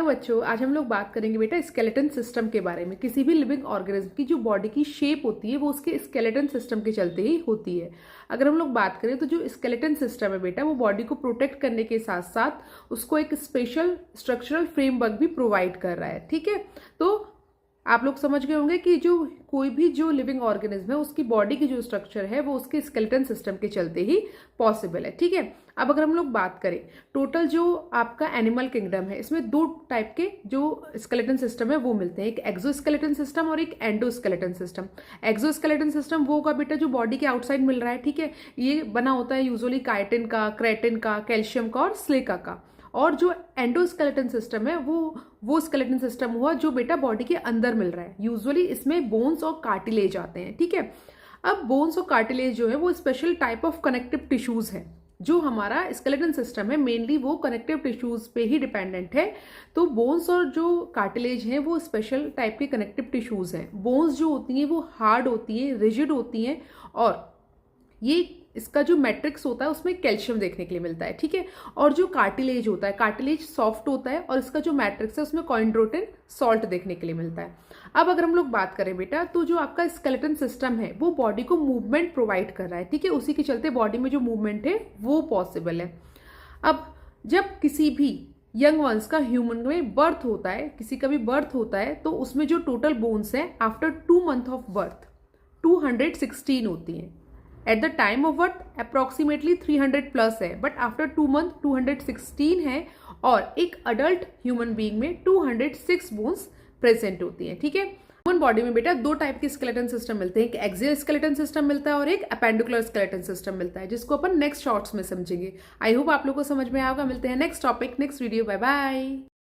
बच्चों, आज हम लोग बात करेंगे बेटा स्केलेटन सिस्टम के बारे में। किसी भी लिविंग ऑर्गेनिज्म की जो बॉडी की शेप होती है वो उसके स्केलेटन सिस्टम के चलते ही होती है। अगर हम लोग बात करें तो जो स्केलेटन सिस्टम है बेटा वो बॉडी को प्रोटेक्ट करने के साथ साथ उसको एक स्पेशल स्ट्रक्चरल फ्रेमवर्क भी प्रोवाइड कर रहा है। ठीक है, तो आप लोग समझ गए होंगे कि जो कोई भी जो लिविंग ऑर्गेनिज्म है उसकी बॉडी की जो स्ट्रक्चर है वो उसके स्केलेटन सिस्टम के चलते ही पॉसिबल है। ठीक है, अब अगर हम लोग बात करें टोटल जो आपका एनिमल किंगडम है, इसमें दो टाइप के जो स्केलेटन सिस्टम है वो मिलते हैं, एक एक्सोस्केलेटन सिस्टम और एक एंडोस्केलेटन सिस्टम। एक्सोस्केलेटन सिस्टम वो होगा बेटा जो बॉडी के आउटसाइड मिल रहा है। ठीक है, ये बना होता है यूजुअली काइटिन का, क्रेटिन का, कैल्शियम का और सिलिका का। और जो एंडोस्केलेटन सिस्टम है वो स्केलेटन सिस्टम हुआ जो बेटा बॉडी के अंदर मिल रहा है। यूजुअली इसमें बोन्स और कार्टिलेज आते हैं। ठीक है, अब बोन्स और कार्टिलेज जो है वो special type of connective tissues है। जो हमारा स्केलेटन सिस्टम है मेनली वो कनेक्टिव टिश्यूज पे ही डिपेंडेंट है। तो बोन्स और जो कार्टिलेज हैं वो स्पेशल टाइप के कनेक्टिव टिश्यूज हैं। बोन्स जो होती हैं वो हार्ड होती हैं, रिजिड होती हैं, और ये इसका जो मैट्रिक्स होता है उसमें कैल्शियम देखने के लिए मिलता है। ठीक है, और जो कार्टिलेज होता है, कार्टिलेज सॉफ्ट होता है और इसका जो मैट्रिक्स है उसमें कॉइंड्रोटिन सॉल्ट देखने के लिए मिलता है। अब अगर हम लोग बात करें बेटा तो जो आपका स्केलेटन सिस्टम है वो बॉडी को मूवमेंट प्रोवाइड कर रहा है। ठीक है, उसी के चलते बॉडी में जो मूवमेंट है वो पॉसिबल है। अब जब किसी भी यंग वंस का ह्यूमन में बर्थ होता है, किसी का भी बर्थ होता है, तो उसमें जो टोटल बोन्स है आफ्टर 2 मंथ ऑफ बर्थ 216 होती हैं। At the time of birth approximately 300 plus है, बट आफ्टर 2 मंथ 216 है, और एक अडल्ट ह्यूमन बीइंग में 206 बोन्स प्रेजेंट होती हैं। ठीक है, ह्यूमन बॉडी में बेटा दो टाइप के स्केलेटन सिस्टम मिलते हैं, एक एक्सियल स्केलेटन सिस्टम मिलता है और एक अपेंडिकुलर स्केलेटन सिस्टम मिलता है, जिसको अपन नेक्स्ट शॉर्ट्स में समझेंगे। आई होप आप लोग को समझ में आएगा। मिलते हैं next topic, next video. Bye bye.